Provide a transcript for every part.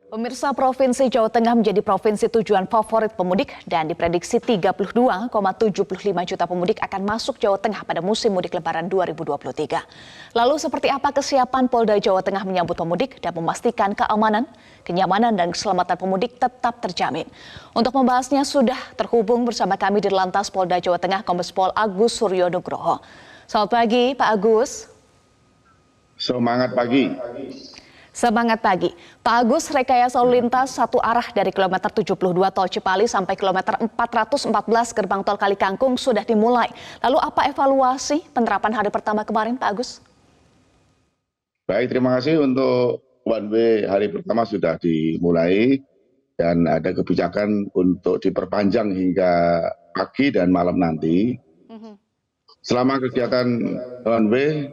Pemirsa, Provinsi Jawa Tengah menjadi provinsi tujuan favorit pemudik dan diprediksi 32,75 juta pemudik akan masuk Jawa Tengah pada musim mudik Lebaran 2023. Lalu seperti apa kesiapan Polda Jawa Tengah menyambut pemudik dan memastikan keamanan, kenyamanan dan keselamatan pemudik tetap terjamin? Untuk membahasnya sudah terhubung bersama kami di Lantas Polda Jawa Tengah Kombes Pol Agus Suryo Nugroho. Selamat pagi Pak Agus. Semangat pagi. Semangat pagi. Pak Agus, rekayasa lalu lintas satu arah dari kilometer 72 Tol Cipali sampai kilometer 414 gerbang Tol Kalikangkung sudah dimulai. Lalu apa evaluasi penerapan hari pertama kemarin, Pak Agus? Baik, terima kasih untuk one way hari pertama sudah dimulai dan ada kebijakan untuk diperpanjang hingga pagi dan malam nanti. Selama kegiatan one way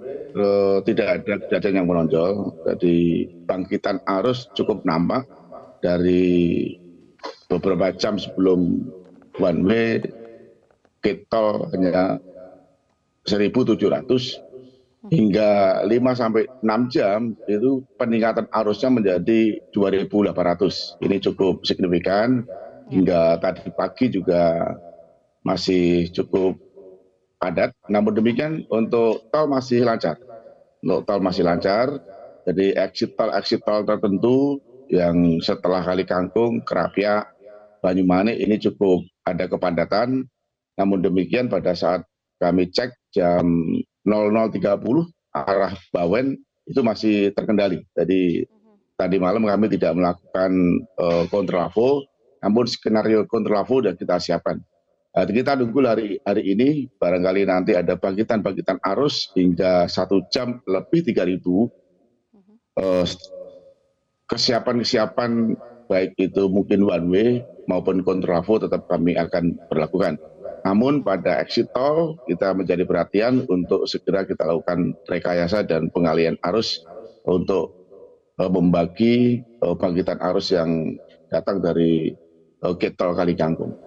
tidak ada kejadian yang menonjol, jadi bangkitan arus cukup nampak dari beberapa jam sebelum one way gate tol hanya 1.700 hingga 5 sampai 6 jam itu peningkatan arusnya menjadi 2.800. Ini cukup signifikan, hingga tadi pagi juga masih cukup padat. Namun demikian untuk tol masih lancar. Untuk tol masih lancar, jadi exit tol tertentu yang setelah Kalikangkung, Krapyak, Banyumanik ini cukup ada kepadatan. Namun demikian pada saat kami cek jam 00.30 arah Bawen itu masih terkendali. Jadi tadi malam kami tidak melakukan kontraflow, namun skenario kontraflow sudah kita siapkan. Kita tunggu hari ini, barangkali nanti ada bangkitan arus hingga 1 jam lebih 3.000. Kesiapan baik itu mungkin one way maupun kontraflow tetap kami akan berlakukan. Namun pada exit tol kita menjadi perhatian untuk segera kita lakukan rekayasa dan pengalihan arus untuk membagi bangkitan arus yang datang dari gate tol Kalikangkung.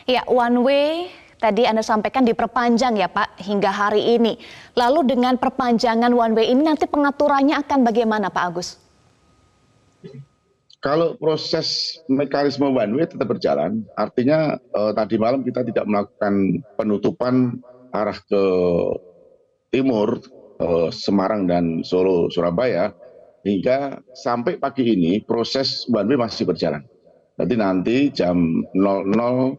Ya, one way tadi Anda sampaikan diperpanjang ya Pak hingga hari ini. Lalu dengan perpanjangan one way ini nanti pengaturannya akan bagaimana Pak Agus? Kalau proses mekanisme one way tetap berjalan, artinya tadi malam kita tidak melakukan penutupan arah ke timur, Semarang dan Solo, Surabaya, hingga sampai pagi ini proses one way masih berjalan. Nanti jam 00.00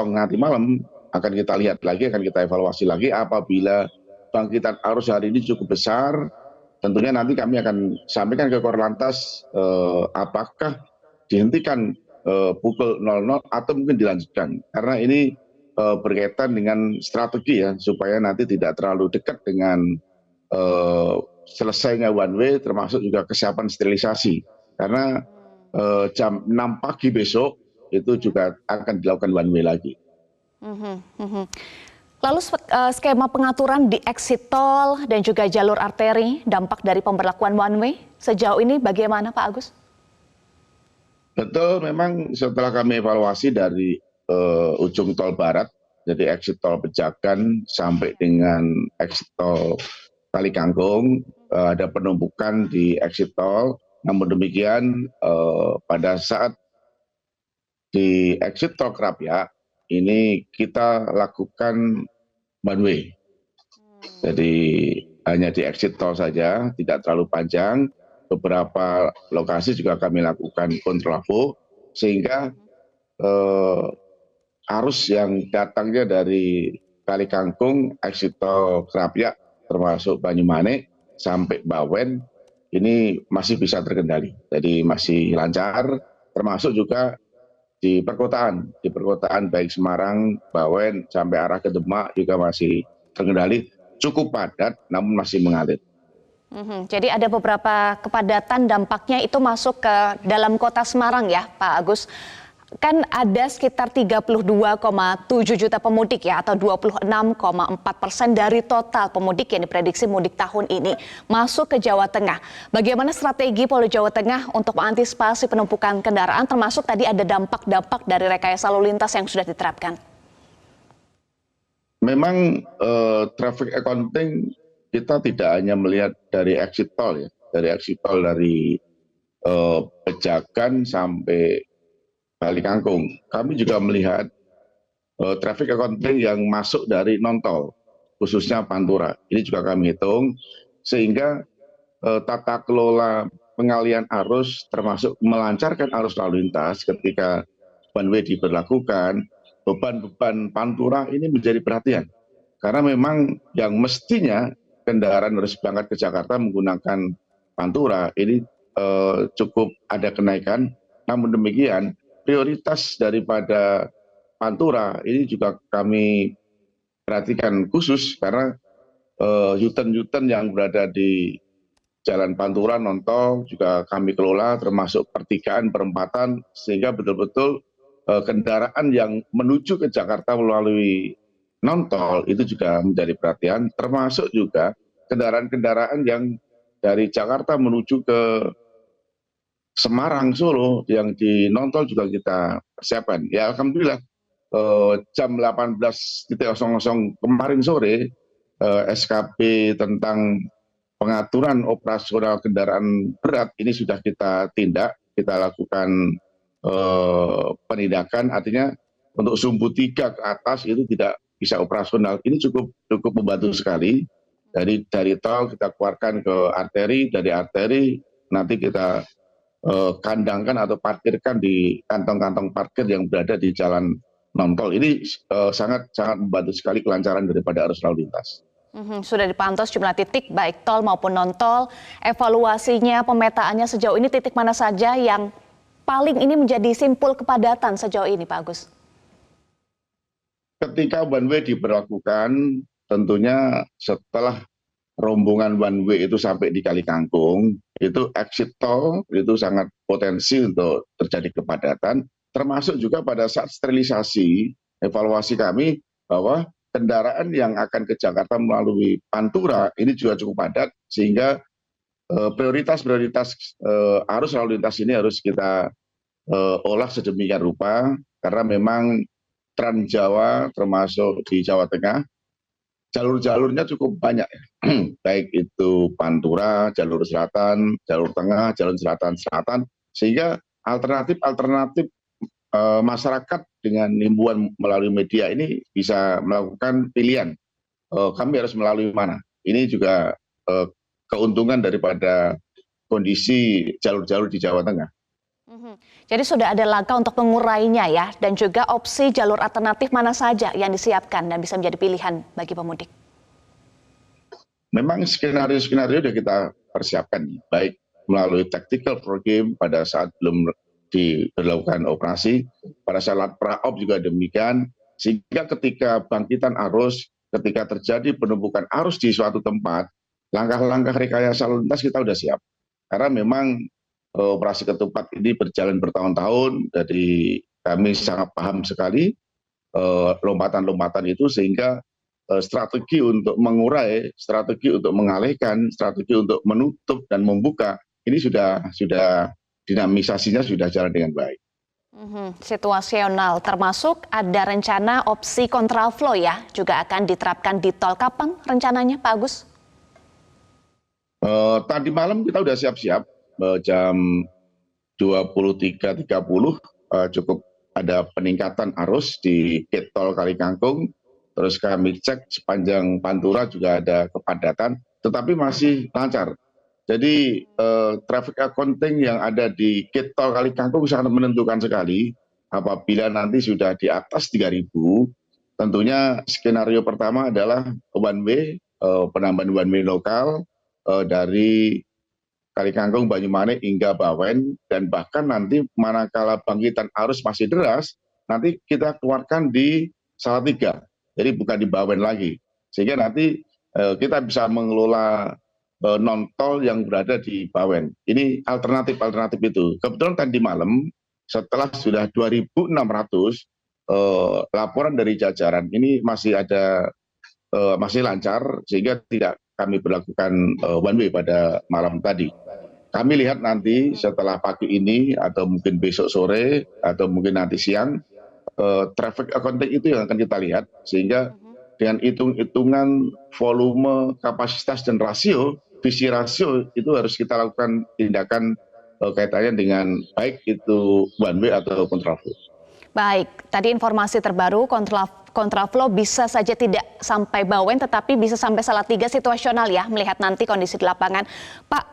nanti malam akan kita lihat lagi, akan kita evaluasi lagi apabila bangkitan arus hari ini cukup besar. Tentunya nanti kami akan sampaikan ke Korlantas apakah dihentikan pukul 00 atau mungkin dilanjutkan. Karena ini berkaitan dengan strategi ya, supaya nanti tidak terlalu dekat dengan selesainya one way, termasuk juga kesiapan sterilisasi. Karena jam 6 pagi besok itu juga akan dilakukan one way lagi. Lalu skema pengaturan di exit tol dan juga jalur arteri dampak dari pemberlakuan one way sejauh ini bagaimana Pak Agus? Betul, memang setelah kami evaluasi dari ujung tol barat, jadi exit tol Pejagan sampai dengan exit tol Kalikangkung, ada penumpukan di exit tol. Namun demikian pada saat di exit tol Krapyak ini kita lakukan one way. Jadi hanya di exit tol saja, tidak terlalu panjang. Beberapa lokasi juga kami lakukan kontraflow sehingga arus yang datangnya dari Kalikangkung, exit tol Krapyak termasuk Banyumanik sampai Bawen ini masih bisa terkendali. Jadi masih lancar, termasuk juga di perkotaan baik Semarang, Bawen sampai arah ke Demak juga masih terkendali, cukup padat namun masih mengalir. Jadi ada beberapa kepadatan dampaknya itu masuk ke dalam kota Semarang ya Pak Agus. Kan ada sekitar 32,7 juta pemudik ya atau 26,4% dari total pemudik yang diprediksi mudik tahun ini masuk ke Jawa Tengah. Bagaimana strategi Polda Jawa Tengah untuk mengantisipasi penumpukan kendaraan termasuk tadi ada dampak-dampak dari rekayasa lalu lintas yang sudah diterapkan? Memang traffic accounting kita tidak hanya melihat dari exit tol ya, dari eksit tol dari Pejagan sampai Kali Kangkung. Kami juga melihat traffic accounting yang masuk dari non tol, khususnya Pantura. Ini juga kami hitung sehingga tata kelola pengalian arus termasuk melancarkan arus lalu lintas ketika one way diberlakukan, beban-beban Pantura ini menjadi perhatian. Karena memang yang mestinya kendaraan harus berangkat ke Jakarta menggunakan Pantura ini cukup ada kenaikan. Namun demikian prioritas daripada Pantura ini juga kami perhatikan khusus karena U-turn yang berada di Jalan Pantura non tol juga kami kelola termasuk pertigaan, perempatan sehingga betul-betul kendaraan yang menuju ke Jakarta melalui non tol itu juga menjadi perhatian, termasuk juga kendaraan-kendaraan yang dari Jakarta menuju ke Semarang, Solo yang di non tol juga kita persiapkan. Ya alhamdulillah jam 18.00 kemarin sore SKP tentang pengaturan operasional kendaraan berat ini sudah kita tindak, kita lakukan penindakan, artinya untuk sumbu 3 ke atas itu tidak bisa operasional. Ini cukup membantu sekali. Dari tol kita keluarkan ke arteri, dari arteri nanti kita kandangkan atau parkirkan di kantong-kantong parkir yang berada di jalan non tol. Ini sangat membantu sekali kelancaran daripada arus lalu lintas. Sudah dipantau sejumlah titik baik tol maupun non tol. Evaluasinya, pemetaannya sejauh ini titik mana saja yang paling ini menjadi simpul kepadatan sejauh ini, Pak Agus? Ketika one way diberlakukan, tentunya setelah rombongan one way itu sampai di Kali Kangkung, itu exit tol itu sangat potensi untuk terjadi kepadatan, termasuk juga pada saat sterilisasi, evaluasi kami bahwa kendaraan yang akan ke Jakarta melalui Pantura ini juga cukup padat sehingga prioritas arus lalu lintas ini harus kita olah sedemikian rupa karena memang Trans Jawa termasuk di Jawa Tengah jalur-jalurnya cukup banyak ya. Baik itu Pantura, jalur selatan, jalur tengah, jalur selatan sehingga alternatif masyarakat dengan himbauan melalui media ini bisa melakukan pilihan kami harus melalui mana. Ini juga keuntungan daripada kondisi jalur-jalur di Jawa Tengah. Jadi sudah ada langkah untuk mengurainya ya, dan juga opsi jalur alternatif mana saja yang disiapkan dan bisa menjadi pilihan bagi pemudik. Memang skenario-skenario sudah kita persiapkan, baik melalui tactical program pada saat belum diberlakukan operasi, pada saat pra-op juga demikian, sehingga ketika bangkitan arus, ketika terjadi penumpukan arus di suatu tempat, langkah-langkah rekayasa lalu lintas kita sudah siap. Karena memang operasi ketupat ini berjalan bertahun-tahun, jadi kami sangat paham sekali lompatan-lompatan itu sehingga strategi untuk mengurai, strategi untuk mengalihkan, strategi untuk menutup dan membuka ini sudah dinamisasinya sudah jalan dengan baik. Situasional termasuk ada rencana opsi kontraflow ya juga akan diterapkan di tol. Kapan rencananya Pak Agus? Tadi malam kita sudah siap-siap jam 23.30 cukup ada peningkatan arus di gate tol Kali Kangkung. Terus kami cek sepanjang Pantura juga ada kepadatan, tetapi masih lancar. Jadi traffic accounting yang ada di gate tol Kali Kangkung sangat menentukan sekali. Apabila nanti sudah di atas 3.000, tentunya skenario pertama adalah one way, penambahan one way lokal dari Kali Kangkung, Banyumanik hingga Bawen, dan bahkan nanti manakala bangkitan arus masih deras, nanti kita keluarkan di Salatiga. Jadi bukan di Bawen lagi. Sehingga nanti kita bisa mengelola non tol yang berada di Bawen. Ini alternatif itu. Kebetulan tadi malam setelah sudah 2.600 laporan dari jajaran ini masih lancar sehingga tidak kami berlakukan one way pada malam tadi. Kami lihat nanti setelah pagi ini atau mungkin besok sore atau mungkin nanti siang traffic accounting itu yang akan kita lihat sehingga dengan hitung-hitungan volume, kapasitas dan rasio visi rasio itu harus kita lakukan tindakan kaitannya dengan baik itu one way atau kontraflow. Baik, tadi informasi terbaru kontraflow bisa saja tidak sampai Bawen tetapi bisa sampai Salatiga situasional ya melihat nanti kondisi di lapangan. Pak,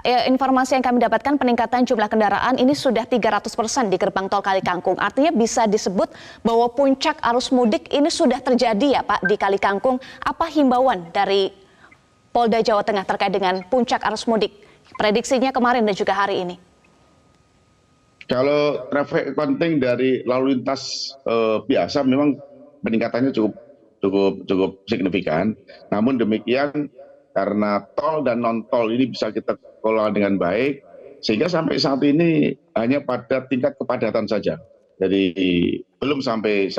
informasi yang kami dapatkan peningkatan jumlah kendaraan ini sudah 300% di gerbang tol Kali Kangkung. Artinya bisa disebut bahwa puncak arus mudik ini sudah terjadi ya Pak di Kali Kangkung. Apa himbauan dari Polda Jawa Tengah terkait dengan puncak arus mudik? Prediksinya kemarin dan juga hari ini. Kalau traffic accounting dari lalu lintas biasa memang peningkatannya cukup signifikan. Namun demikian karena tol dan non tol ini bisa kita kelola dengan baik, sehingga sampai saat ini hanya pada tingkat kepadatan saja. Jadi belum sampai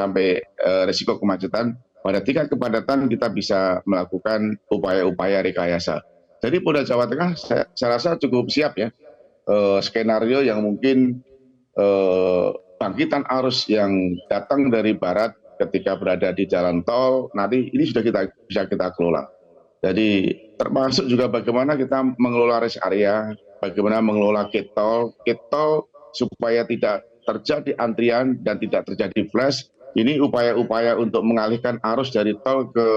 resiko kemacetan. Pada tingkat kepadatan kita bisa melakukan upaya-upaya rekayasa. Jadi Polda Jawa Tengah saya rasa cukup siap ya. Skenario yang mungkin bangkitan arus yang datang dari barat ketika berada di jalan tol nanti ini sudah bisa kita kelola. Jadi termasuk juga bagaimana kita mengelola rest area, bagaimana mengelola gate tol supaya tidak terjadi antrian dan tidak terjadi flash. Ini upaya-upaya untuk mengalihkan arus dari tol ke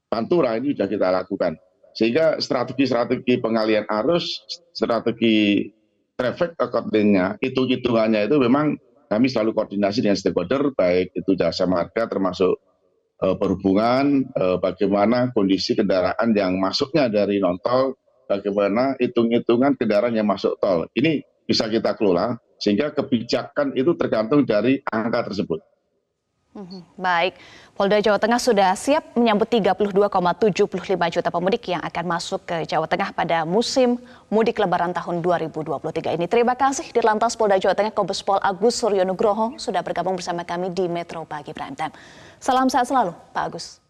Pantura ini sudah kita lakukan. Sehingga strategi pengalihan arus, strategi traffic accounting-nya, hitungannya itu memang kami selalu koordinasi dengan stakeholder, baik itu jasa marga termasuk perhubungan, bagaimana kondisi kendaraan yang masuknya dari non-tol, bagaimana hitung-hitungan kendaraan yang masuk tol. Ini bisa kita kelola, sehingga kebijakan itu tergantung dari angka tersebut. Baik, Polda Jawa Tengah sudah siap menyambut 32,75 juta pemudik yang akan masuk ke Jawa Tengah pada musim mudik lebaran tahun 2023 ini. Terima kasih Dirlantas Polda Jawa Tengah Kombes Pol Agus Suryo Nugroho sudah bergabung bersama kami di Metro Pagi Prime Time. Salam sehat selalu Pak Agus.